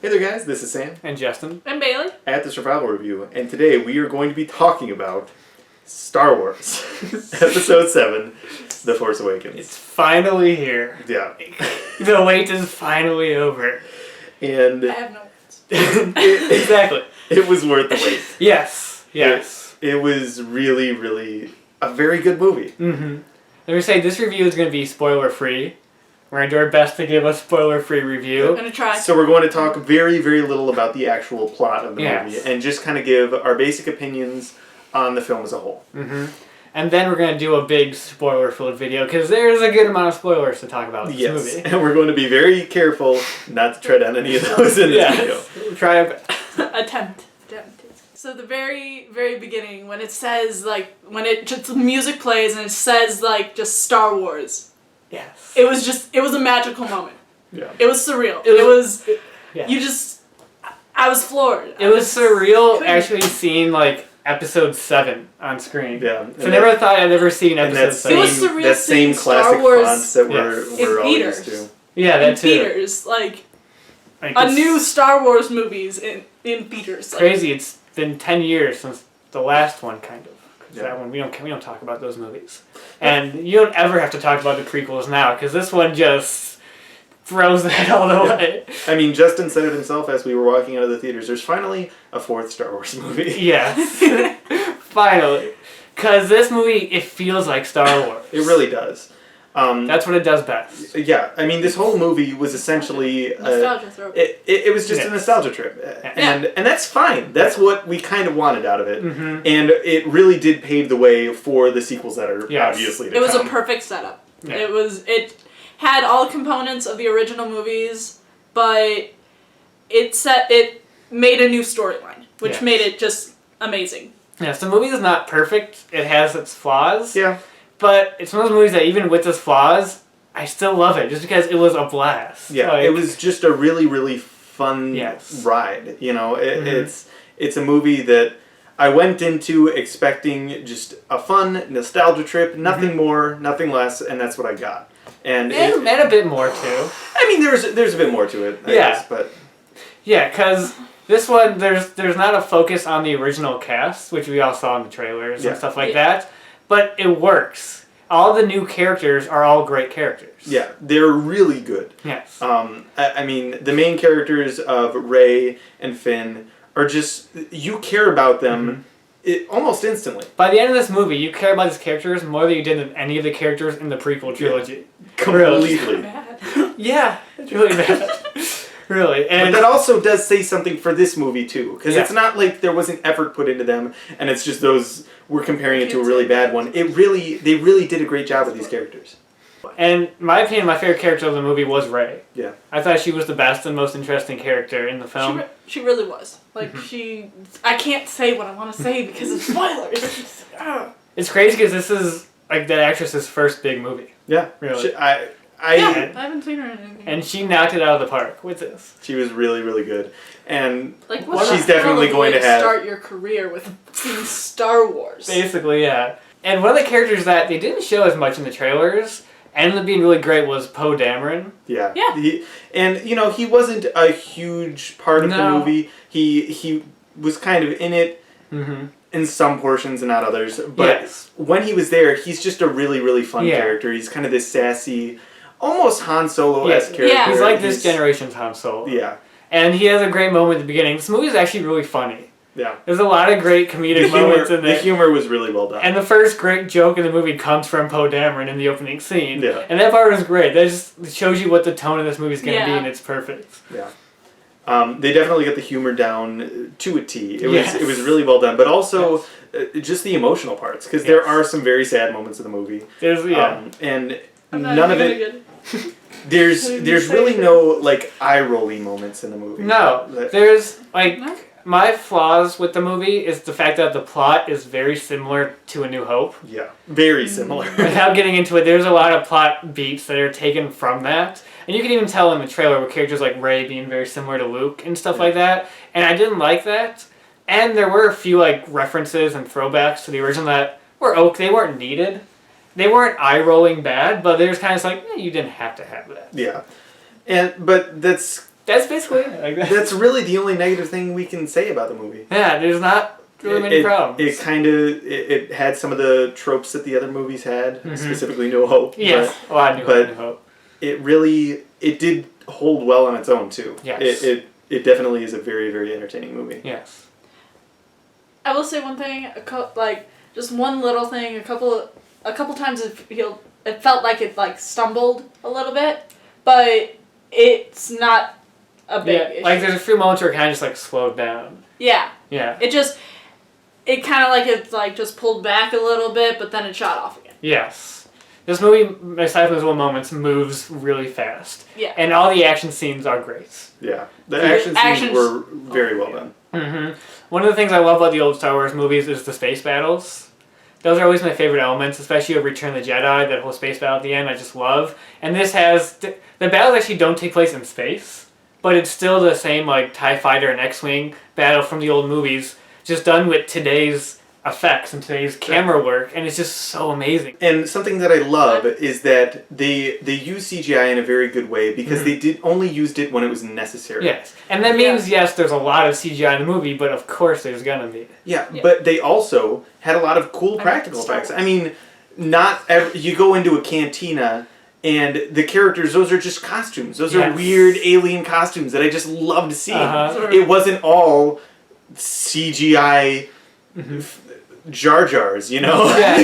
Hey there guys, this is Sam. And Justin. And Bailey. At the Survival Review, and today we are going to be talking about Star Wars, Episode 7, The Force Awakens. It's finally here. Yeah. The wait is finally over. And I have no words. Exactly. It was worth the wait. Yes. It was really, really a very good movie. Mm-hmm. Let me say, this review is going to be spoiler-free. We're going to do our best to give a spoiler-free review. I'm going to try. So we're going to talk very, very little about the actual plot of the movie and just kind of give our basic opinions on the film as a whole. Mm-hmm. And then we're going to do a big spoiler-filled video because there's a good amount of spoilers to talk about in this movie. And we're going to be very careful not to tread on any of those in this video. We'll try our best. Attempt. So the very, very beginning, when it says, like, when it just the music plays and it says, like, just Star Wars. Yes. It was a magical moment. Yeah. It was surreal. I was floored. It was surreal actually seeing, like, Episode 7 on screen. Yeah. So I never thought I'd ever seen Episode 7. It was surreal that same classic Star Wars font that we're all used to. Yeah, that too. Theaters, like a new Star Wars movies in theaters. Crazy. It's been 10 years since the last one, kind of. Yeah. That one we don't talk about those movies, and you don't ever have to talk about the prequels now because this one just throws that all the way. I mean, Justin said it himself as we were walking out of the theaters. There's finally a fourth Star Wars movie. Yes, finally, because this movie it feels like Star Wars. It really does. That's what it does best. Yeah, I mean, this whole movie was essentially nostalgia throw. It was just a nostalgia trip, and that's fine. That's what we kind of wanted out of it, and it really did pave the way for the sequels that are obviously to It was come. a perfect setup. Yeah. It had all components of the original movies, but it made a new storyline, which made it just amazing. Yes, the movie is not perfect. It has its flaws. Yeah. But it's one of those movies that even with its flaws, I still love it just because it was a blast. Yeah, it was just a really, really fun ride. You know, it's a movie that I went into expecting just a fun nostalgia trip, nothing more, nothing less, and that's what I got. And a bit more too. I mean, there's a bit more to it, I guess, but yeah, because this one there's not a focus on the original cast, which we all saw in the trailers and stuff like that. But it works. All the new characters are all great characters. Yeah, they're really good. Yes. I mean, the main characters of Rey and Finn are just, you care about them almost instantly. By the end of this movie, you care about these characters more than you did than any of the characters in the prequel trilogy. Completely. Yeah, it's really bad. Really, but that also does say something for this movie too, because it's not like there wasn't effort put into them, and it's just those we're comparing it to a really bad one. They really did a great job with these characters. And in my opinion, my favorite character of the movie was Rey. Yeah, I thought she was the best and most interesting character in the film. She really was. Like I can't say what I want to say because of spoilers. It's crazy because this is like that actress's first big movie. Yeah, really. I haven't seen her in anything. And she knocked it out of the park with this. She was really, really good. And like, she's definitely going to start your career with seeing Star Wars. Basically, yeah. And one of the characters that they didn't show as much in the trailers, ended up being really great, was Poe Dameron. Yeah. He wasn't a huge part of the movie. He was kind of in it in some portions and not others. But when he was there, he's just a really, really fun character. He's kind of this sassy, almost Han Solo-esque character. Yeah, he's like this generation's Han Solo. Yeah. And he has a great moment at the beginning. This movie is actually really funny. Yeah. There's a lot of great comedic moments in there. The humor was really well done. And the first great joke in the movie comes from Poe Dameron in the opening scene. Yeah. And that part was great. That just shows you what the tone of this movie is going to be, and it's perfect. Yeah. They definitely got the humor down to a T. It was really well done. But also just the emotional parts, because there are some very sad moments in the movie. There's, and none of it... There's really no like eye-rolling moments in the movie. No, there's like my flaws with the movie is the fact that the plot is very similar to A New Hope. Yeah, very similar. Without getting into it, there's a lot of plot beats that are taken from that, and you can even tell in the trailer with characters like Rey being very similar to Luke and stuff like that. And I didn't like that. And there were a few like references and throwbacks to the original that were okay. They weren't needed. They weren't eye-rolling bad, but they were kind of like, you didn't have to have that. Yeah. But that's That's basically it. Like, that's really the only negative thing we can say about the movie. Yeah, there's not really many problems. It kind of it had some of the tropes that the other movies had, specifically New Hope. Yes, a lot of New Hope. It did hold well on its own too. Yes. It definitely is a very, very entertaining movie. Yes. I will say one thing, just one little thing. A couple times it felt like it like stumbled a little bit, but it's not a big issue. Like there's a few moments where it kind of just like slowed down. Yeah. Yeah. It kind of like it's like just pulled back a little bit, but then it shot off again. Yes. This movie, aside from those little moments, moves really fast. Yeah. And all the action scenes are great. Yeah. The action scenes were very well done. Mm-hmm. One of the things I love about the old Star Wars movies is the space battles. Those are always my favorite elements, especially of Return of the Jedi, that whole space battle at the end I just love. And this has... The battles actually don't take place in space, but it's still the same like TIE Fighter and X-Wing battle from the old movies, just done with today's effects and today's camera work, and it's just so amazing. And something that I love is that they use CGI in a very good way because they only used it when it was necessary. Yes, and that means yes, there's a lot of CGI in the movie, but of course there's gonna be. Yeah, but they also had a lot of cool practical effects. I mean, you go into a cantina. And the characters, those are just costumes. Those are weird alien costumes that I just loved seeing. It wasn't all CGI Jar Jars, you know? Yeah,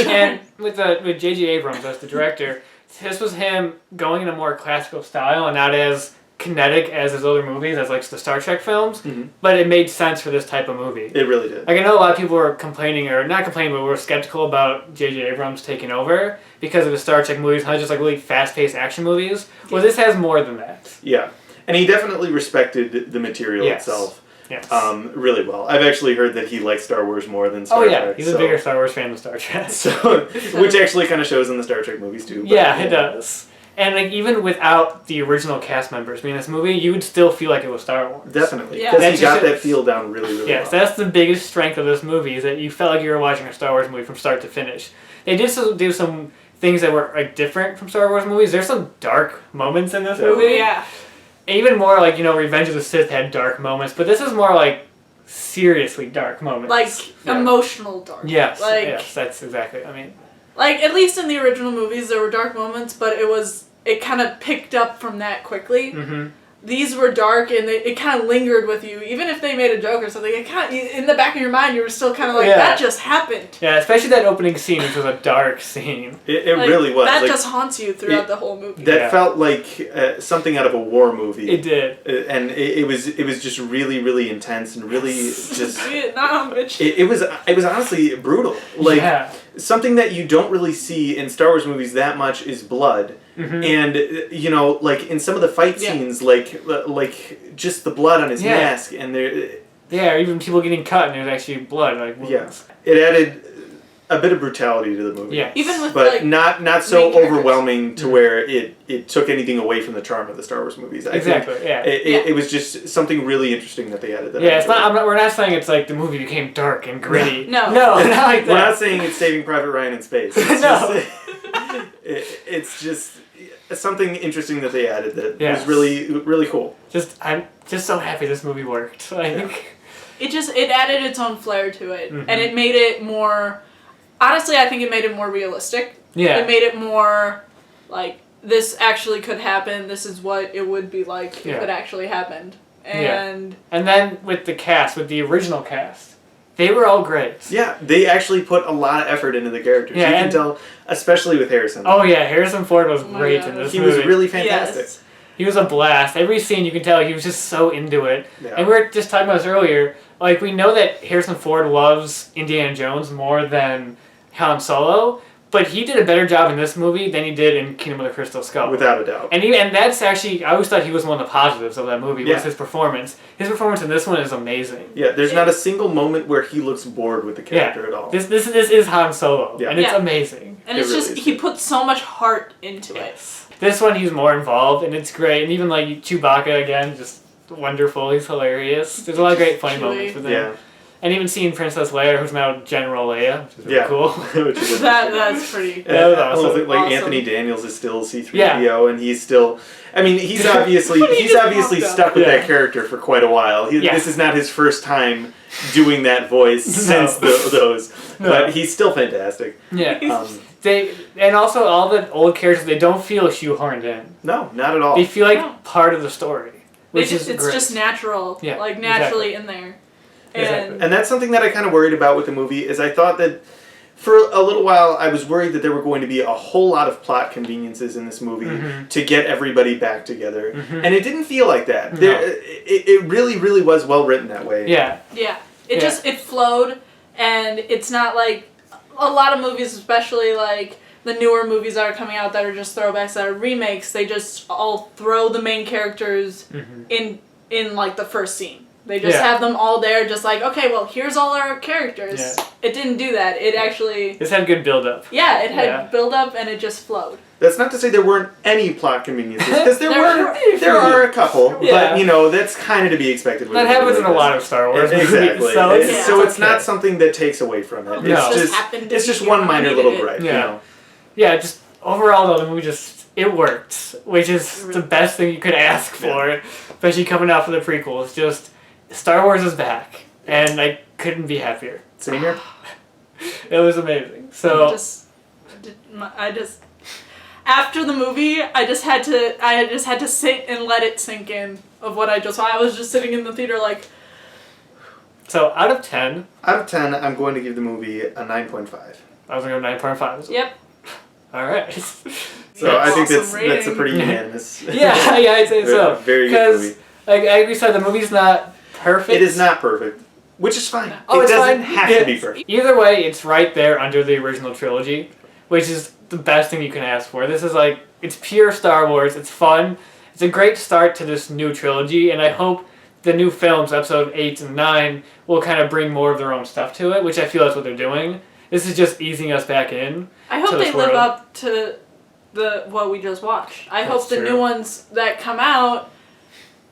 and with J.J. Abrams as the director, this was him going in a more classical style and not as kinetic as his other movies, as like the Star Trek films, but it made sense for this type of movie. It really did. Like I know a lot of people were complaining, or not complaining, but were skeptical about J.J. Abrams taking over because of the Star Trek movies, how just like really fast-paced action movies. Well, this has more than that. Yeah, and he definitely respected the material itself. Yes. Really well. I've actually heard that he likes Star Wars more than Star Trek. He's a bigger Star Wars fan than Star Trek. Which actually kind of shows in the Star Trek movies too. Yeah, it does. And like even without the original cast members being in this movie, you would still feel like it was Star Wars. Definitely, because he got that feel down really, really well. Yes, that's the biggest strength of this movie, is that you felt like you were watching a Star Wars movie from start to finish. They did do some things that were like different from Star Wars movies. There's some dark moments in this movie. Yeah. Even more like, Revenge of the Sith had dark moments, but this is more like seriously dark moments. Like emotional dark. Yes, yes, that's exactly. I mean, like at least in the original movies there were dark moments, but it kind of picked up from that quickly. Mm-hmm. These were dark and it kind of lingered with you. Even if they made a joke or something, it kind of, in the back of your mind you were still kind of like, that just happened. Yeah, especially that opening scene, which was a dark scene. It really was. That just haunts you throughout the whole movie. That felt like something out of a war movie. It did. And it was just really, really intense and really just... Vietnam, bitch. It was honestly brutal. Like, something that you don't really see in Star Wars movies that much is blood. Mm-hmm. And like in some of the fight scenes, like just the blood on his mask, and there. Yeah, or even people getting cut, and there's actually blood. Like it added a bit of brutality to the movie. Yeah, even with not so overwhelming to where it took anything away from the charm of the Star Wars movies. Exactly. It was just something really interesting that they added. It's not. We're not saying it's like the movie became dark and gritty. No, not like that. We're not saying it's Saving Private Ryan in space. It's it's just something interesting that they added that was really, really cool. I'm just so happy this movie worked. It added its own flair to it, and it made it more. Honestly, I think it made it more realistic. Yeah. It made it more like this actually could happen. This is what it would be like if it actually happened. And then with the original cast. They were all great. Yeah, they actually put a lot of effort into the characters. Yeah, you can tell, especially with Harrison. Oh yeah, Harrison Ford was great in this movie. He was really fantastic. Yes. He was a blast. Every scene you can tell he was just so into it. Yeah. And we were just talking about this earlier. Like we know that Harrison Ford loves Indiana Jones more than Han Solo, but he did a better job in this movie than he did in Kingdom of the Crystal Skull. Without a doubt. And that's actually, I always thought he was one of the positives of that movie, was his performance. His performance in this one is amazing. Yeah, there's not a single moment where he looks bored with the character at all. This is Han Solo, and it's amazing. And it's really he put so much heart into it. This one he's more involved, and it's great. And even like Chewbacca again, just wonderful. He's hilarious. There's a lot of great funny moments with him. Yeah. And even seeing Princess Leia, who's now General Leia, which is really cool. Which is That's pretty. That was awesome. Like Anthony Daniels is still C-3PO, and he's still. I mean, he's obviously stuck with that character for quite a while. This is not his first time doing that voice since those, but he's still fantastic. Yeah. And also all the old characters, they don't feel shoehorned in. No, not at all. They feel like part of the story, which is it's great. just natural, like naturally in there. And that's something that I kind of worried about with the movie, is I thought that for a little while I was worried that there were going to be a whole lot of plot conveniences in this movie to get everybody back together. And it didn't feel like that. No. It really, really was well written that way. Yeah. Yeah. It flowed, and it's not like a lot of movies, especially like the newer movies that are coming out that are just throwbacks, that are remakes, they just all throw the main characters in like the first scene. They just have them all there, just like, okay, well, here's all our characters. Yeah. It didn't do that. It actually... This had good build-up. Yeah, it had build-up, and it just flowed. That's not to say there weren't any plot conveniences, because there are a couple, but, you know, that's kind of to be expected. That happens in a lot of Star Wars movies. Exactly. So it's not something that takes away from it. It's just one minor little gripe. Yeah. You know? Yeah, just overall, though, the movie it worked, which is the best thing you could ask for, especially coming out for the prequels. Just... Star Wars is back, and I couldn't be happier. Same here. It was amazing. So I just after the movie, I just had to sit and let it sink in of what I just saw. I was just sitting in the theater like. So out of 10. Out of 10, I'm going to give the movie a 9.5. I was going to go 9.5. Yep. All right. So I think that's a pretty unanimous. Yeah, I'd say so. Very good movie. Like we said, the movie's not perfect. It is not perfect, which is fine. Oh, it doesn't have to be perfect. Either way, it's right there under the original trilogy, which is the best thing you can ask for. This is like, it's pure Star Wars. It's fun. It's a great start to this new trilogy, and I hope the new films, episode 8 and 9, will kind of bring more of their own stuff to it, which I feel that's what they're doing. This is just easing us back in. I hope they live up to what we just watched. I hope the new ones that come out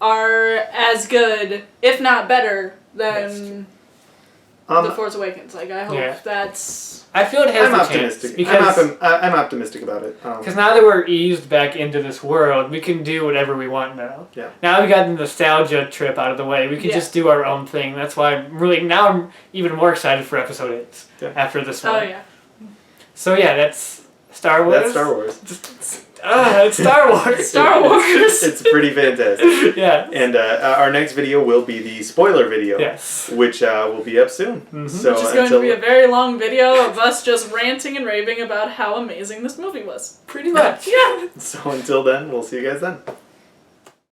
are as good, if not better, than The Force Awakens. Like, I hope that's... I feel it has I'm optimistic. Because I'm optimistic about it. Because now that we're eased back into this world, we can do whatever we want now. Yeah. Now we got the nostalgia trip out of the way. We can just do our own thing. That's why I'm even more excited for episode 8 after this one. Oh, yeah. So, yeah, that's Star Wars. That's Star Wars. It's Star Wars. Star Wars. It's pretty fantastic. Yeah. And our next video will be the spoiler video. Yes. Which will be up soon. Mm-hmm. So which is going to be a very long video of us just ranting and raving about how amazing this movie was. Pretty much. Yeah. So until then, we'll see you guys then.